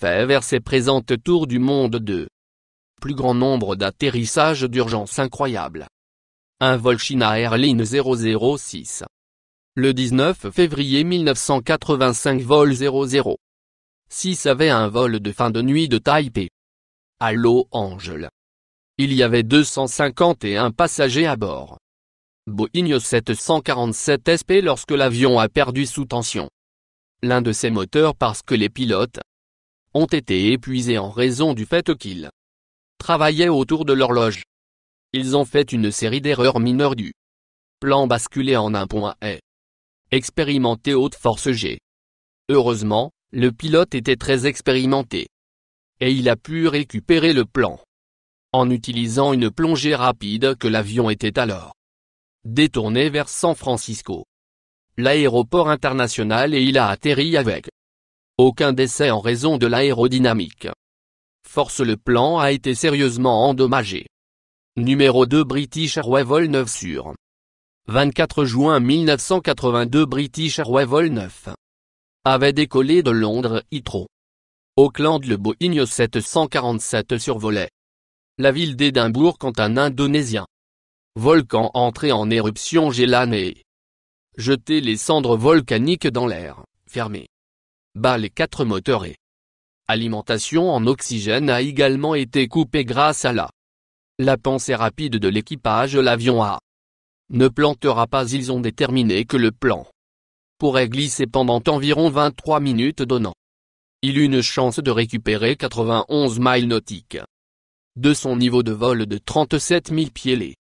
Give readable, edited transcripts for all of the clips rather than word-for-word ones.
fait vers ses présentes tours du monde de plus grand nombre d'atterrissages d'urgence incroyables. Un vol China Airlines 006. Le 19 février 1985 vol 006 avait un vol de fin de nuit de Taipei à Los Angeles. Il y avait 251 passagers à bord. Boeing 747 SP lorsque l'avion a perdu sous tension l'un de ses moteurs parce que les pilotes ont été épuisés en raison du fait qu'ils travaillaient autour de l'horloge. Ils ont fait une série d'erreurs mineures du plan basculé en un point E. Expérimenté haute force G. Heureusement, le pilote était très expérimenté. Et il a pu récupérer le plan en utilisant une plongée rapide que l'avion était alors détourné vers San Francisco, l'aéroport international, et il a atterri avec aucun décès en raison de l'aérodynamique force. Le plan a été sérieusement endommagé. Numéro 2 British Airways vol 9 sur 24 juin 1982 British Airways vol 9 avait décollé de Londres Heathrow. Auckland. Le Boeing 747 survolait la ville d'Édimbourg quand un Indonésien volcan entré en éruption Gélan et jeté les cendres volcaniques dans l'air fermé. Les 4 moteurs et alimentation en oxygène a également été coupée grâce à la pensée rapide de l'équipage. L'avion ne plantera pas. Ils ont déterminé que le plan pourrait glisser pendant environ 23 minutes, donnant il une chance de récupérer 91 miles nautiques de son niveau de vol de 37 000 pieds.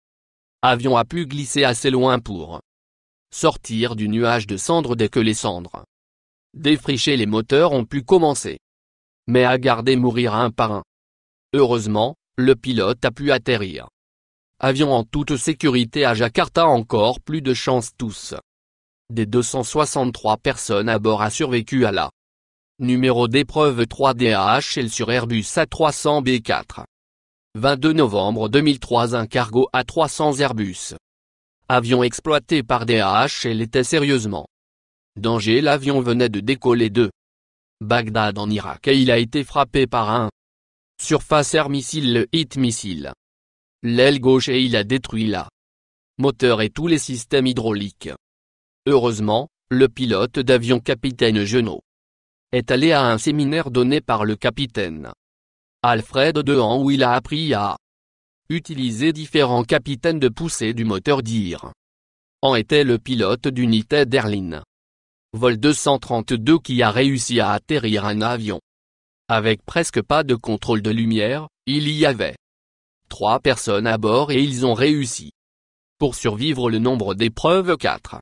L'avion a pu glisser assez loin pour sortir du nuage de cendres. Dès que les cendres défrichées, les moteurs ont pu commencer, mais à garder mourir un par un. Heureusement, le pilote a pu atterrir. Avion en toute sécurité à Jakarta. Encore plus de chance. Tous des 263 personnes à bord a survécu à la numéro d'épreuve 3 DHL sur Airbus A300B4. 22 novembre 2003 un cargo A300 Airbus. Avion exploité par DHL était sérieusement danger. L'avion venait de décoller de Bagdad en Irak et il a été frappé par un surface air missile, le Hit missile. L'aile gauche, et il a détruit la moteur et tous les systèmes hydrauliques. Heureusement, le pilote d'avion capitaine Genot est allé à un séminaire donné par le capitaine Alfred Dehan où il a appris à utiliser différents capitaines de poussée du moteur d'Ir. En était le pilote d'United Airlines vol 232 qui a réussi à atterrir un avion avec presque pas de contrôle de lumière. Il y avait 3 personnes à bord et ils ont réussi pour survivre le nombre d'épreuves 4.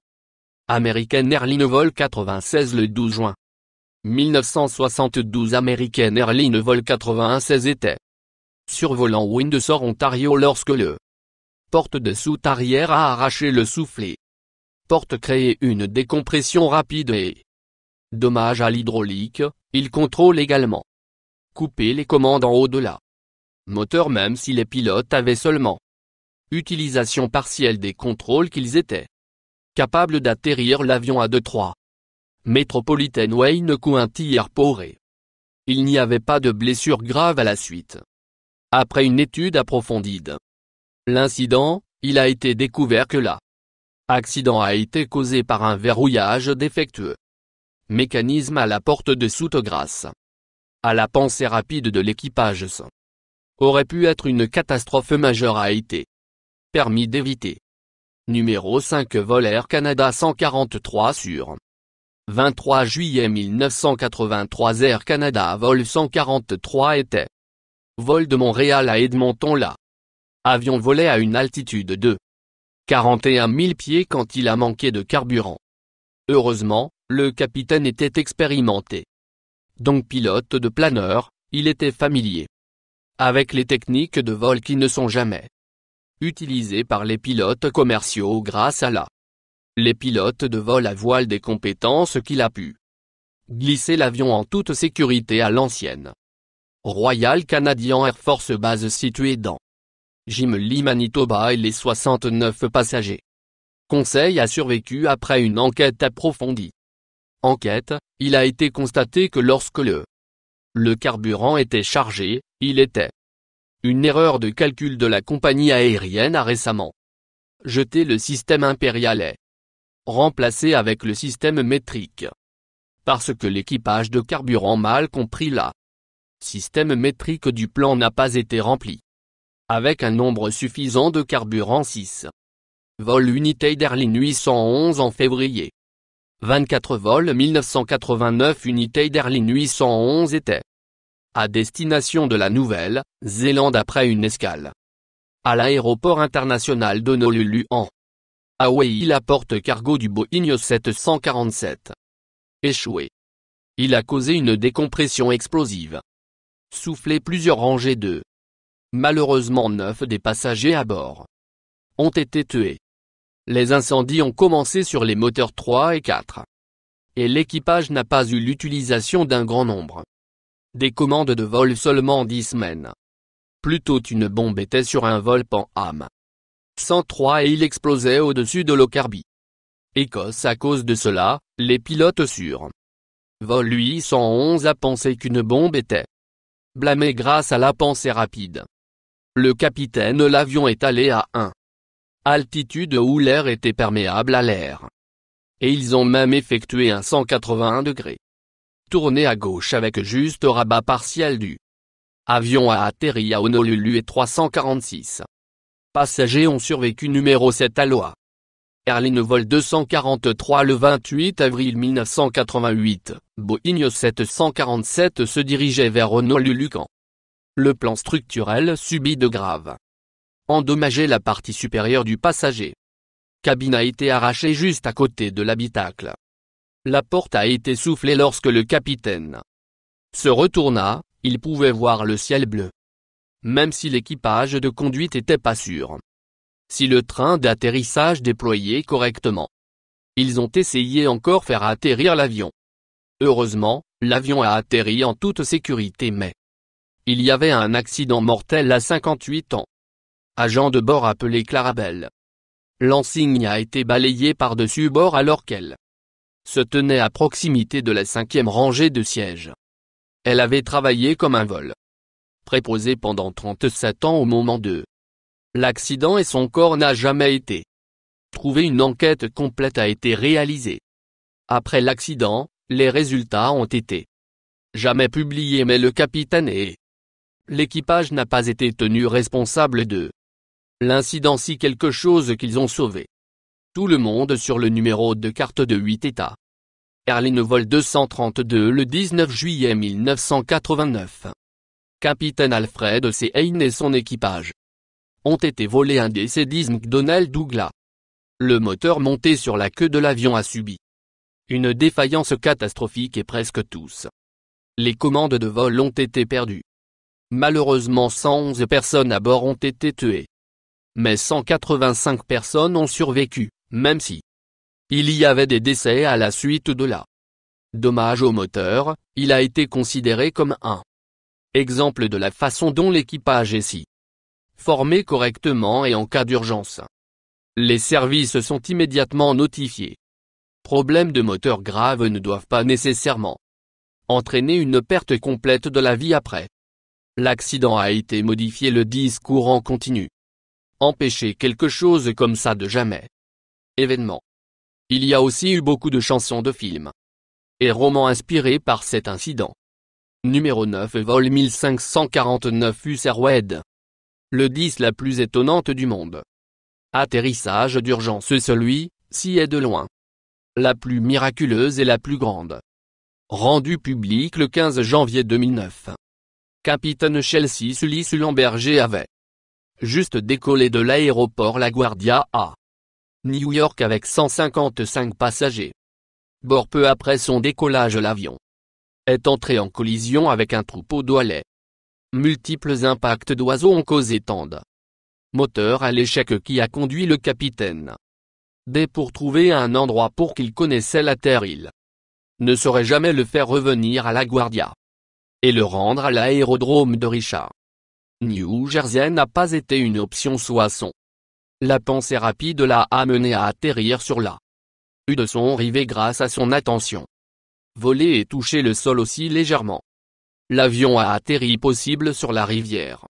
American Airlines vol 96 le 12 juin 1972 American Airlines vol 96 était survolant Windsor, Ontario lorsque le porte de soute arrière a arraché le soufflet. Porte créé une décompression rapide et dommage à l'hydraulique. Il contrôle également couper les commandes en haut de la moteur, même si les pilotes avaient seulement utilisation partielle des contrôles qu'ils étaient capables d'atterrir l'avion à Détroit Metropolitan Wayne County Airport et il n'y avait pas de blessures graves à la suite. Après une étude approfondie de l'incident, il a été découvert que l'accident a été causé par un verrouillage défectueux. Mécanisme à la porte de soute grâce à la pensée rapide de l'équipage. Ça aurait pu être une catastrophe majeure, a été permis d'éviter. Numéro 5 vol Air Canada 143 sur 23 juillet 1983 Air Canada vol 143 était vol de Montréal à Edmonton. L'avion volait à une altitude de 41 000 pieds quand il a manqué de carburant. Heureusement, le capitaine était expérimenté. Donc pilote de planeur, il était familier avec les techniques de vol qui ne sont jamais utilisées par les pilotes commerciaux. Grâce à les pilotes de vol à voile des compétences qu'il a pu glisser l'avion en toute sécurité à l'ancienne Royal Canadian Air Force Base située dans Gimli, Manitoba, et les 69 passagers Conseil a survécu après une enquête approfondie. Enquête, il a été constaté que lorsque le Le carburant était chargé, il était. Une erreur de calcul de la compagnie aérienne a récemment jeté le système impérial et remplacé avec le système métrique. Parce que l'équipage de carburant mal compris la système métrique du plan n'a pas été rempli. Avec un nombre suffisant de carburant 6 vols unités d'Airlines 811 en février. 24 vols 1989 unités d'Airlines 811 étaient à destination de la Nouvelle-Zélande après une escale à l'aéroport international d'Honolulu en Hawaï. La porte-cargo du Boeing 747 échoué. Il a causé une décompression explosive, soufflé plusieurs rangées de. Malheureusement 9 des passagers à bord ont été tués. Les incendies ont commencé sur les moteurs 3 et 4. Et l'équipage n'a pas eu l'utilisation d'un grand nombre des commandes de vol seulement 10 semaines. Plutôt une bombe était sur un vol Pan-Am 103 et il explosait au-dessus de Lockerbie, Écosse. À cause de cela, les pilotes sur vol 811 a pensé qu'une bombe était blâmée grâce à la pensée rapide. Le capitaine, l'avion est allé à 1 altitude où l'air était perméable à l'air. Et ils ont même effectué un 181 degrés. Tourné à gauche avec juste rabat partiel du avion a atterri à Honolulu et 346 passagers ont survécu. Numéro 7 Aloha Airlines vol 243 le 28 avril 1988, Boeing 747 se dirigeait vers Honolulu quand le plan structurel subit de graves endommagé. La partie supérieure du passager cabine a été arrachée juste à côté de l'habitacle. La porte a été soufflée lorsque le capitaine se retourna, il pouvait voir le ciel bleu. Même si l'équipage de conduite était pas sûr si le train d'atterrissage déployait correctement. Ils ont essayé encore faire atterrir l'avion. Heureusement, l'avion a atterri en toute sécurité mais il y avait un accident mortel à 58 ans. Agent de bord appelé Clarabelle. L'insigne a été balayée par-dessus bord alors qu'elle se tenait à proximité de la 5e rangée de sièges. Elle avait travaillé comme un vol préposé pendant 37 ans au moment de l'accident et son corps n'a jamais été trouvé. Une enquête complète a été réalisée. Après l'accident, les résultats ont été jamais publiés mais le capitaine et l'équipage n'a pas été tenu responsable de l'incident. Si quelque chose qu'ils ont sauvé tout le monde sur le numéro de carte de 8 États. Airlines vol 232 le 19 juillet 1989. Capitaine Alfred C. Hayne et son équipage ont été volés. Un décès d'Mcdonnell Douglas. Le moteur monté sur la queue de l'avion a subi une défaillance catastrophique et presque tous les commandes de vol ont été perdues. Malheureusement 111 personnes à bord ont été tuées. Mais 185 personnes ont survécu, même si il y avait des décès à la suite de la dommage au moteur. Il a été considéré comme un exemple de la façon dont l'équipage est si formé correctement et en cas d'urgence. Les services sont immédiatement notifiés. Problèmes de moteur graves ne doivent pas nécessairement entraîner une perte complète de la vie après. L'accident a été modifié. Le discours en continu. Empêcher quelque chose comme ça de jamais. Événement. Il y a aussi eu beaucoup de chansons de films et romans inspirés par cet incident. Numéro 9 vol 1549 US Airways. Le 10 la plus étonnante du monde. Atterrissage d'urgence. Celui-ci est de loin la plus miraculeuse et la plus grande. Rendu public le 15 janvier 2009. Capitaine Chelsea Sully Sullenberger avait juste décollé de l'aéroport LaGuardia à New York avec 155 passagers. Bord peu après son décollage, l'avion est entré en collision avec un troupeau d'oies. Multiples impacts d'oiseaux ont causé tant de moteur à l'échec qui a conduit le capitaine pour trouver un endroit pour qu'il connaissait la terre. Il ne saurait jamais le faire revenir à LaGuardia et le rendre à l'aérodrome de Richard, New Jersey n'a pas été une option. La pensée rapide l'a amené à atterrir sur la rue de son rivet grâce à son attention. Voler et toucher le sol aussi légèrement. L'avion a atterri possible sur la rivière.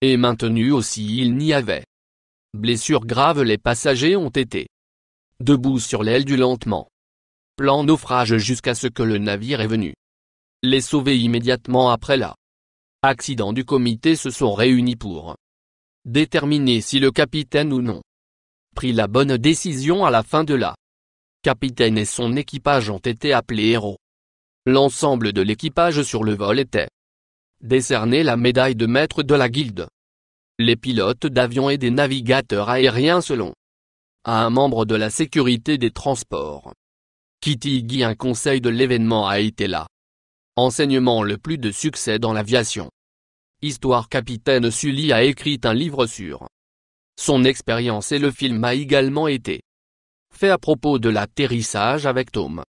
Et maintenu aussi il n'y avait. Blessures graves, les passagers ont été debout sur l'aile du lentement. Plan naufrage jusqu'à ce que le navire est venu les sauver immédiatement après l'accident. Du comité se sont réunis pour déterminer si le capitaine ou non prit la bonne décision à la fin de capitaine et son équipage ont été appelés héros. L'ensemble de l'équipage sur le vol était décerné la médaille de maître de la guilde. Les pilotes d'avion et des navigateurs aériens selon un membre de la sécurité des transports. Kitty Guy. Un conseil de l'événement a été enseignement le plus de succès dans l'aviation. Histoire. Capitaine Sully a écrit un livre sur son expérience et le film a également été fait à propos de l'atterrissage avec Tom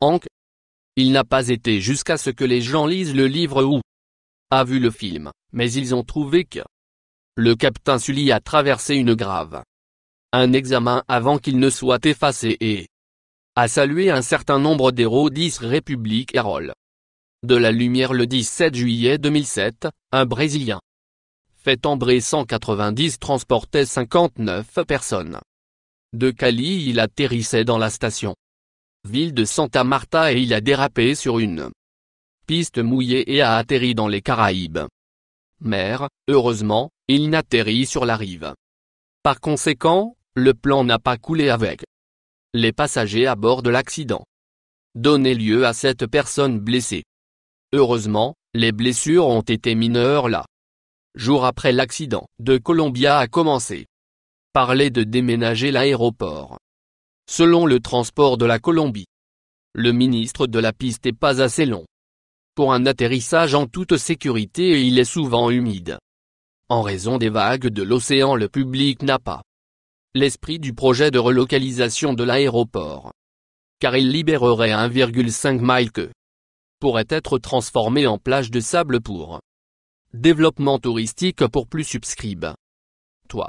Hanks. Il n'a pas été jusqu'à ce que les gens lisent le livre ou a vu le film, mais ils ont trouvé que le capitaine Sully a traversé un examen avant qu'il ne soit effacé et a salué un certain nombre d'héros. 10 République Hérole de la Lumière. Le 17 juillet 2007, un Brésilien fait embrer 190 transportait 59 personnes. De Cali. Il atterrissait dans la station ville de Santa Marta et il a dérapé sur une piste mouillée et a atterri dans les Caraïbes. Mer, heureusement, il n'atterrit sur la rive. Par conséquent, le plan n'a pas coulé avec les passagers à bord de l'accident. Donné lieu à 7 personnes blessées. Heureusement, les blessures ont été mineures jour après l'accident. De Colombia a commencé parler de déménager l'aéroport. Selon le transport de la Colombie, le ministre de la piste est pas assez long pour un atterrissage en toute sécurité et il est souvent humide. En raison des vagues de l'océan, le public n'a pas l'esprit du projet de relocalisation de l'aéroport. Car il libérerait 1,5 miles que pourrait être transformé en plage de sable pour développement touristique. Pour plus subscribe. Toi.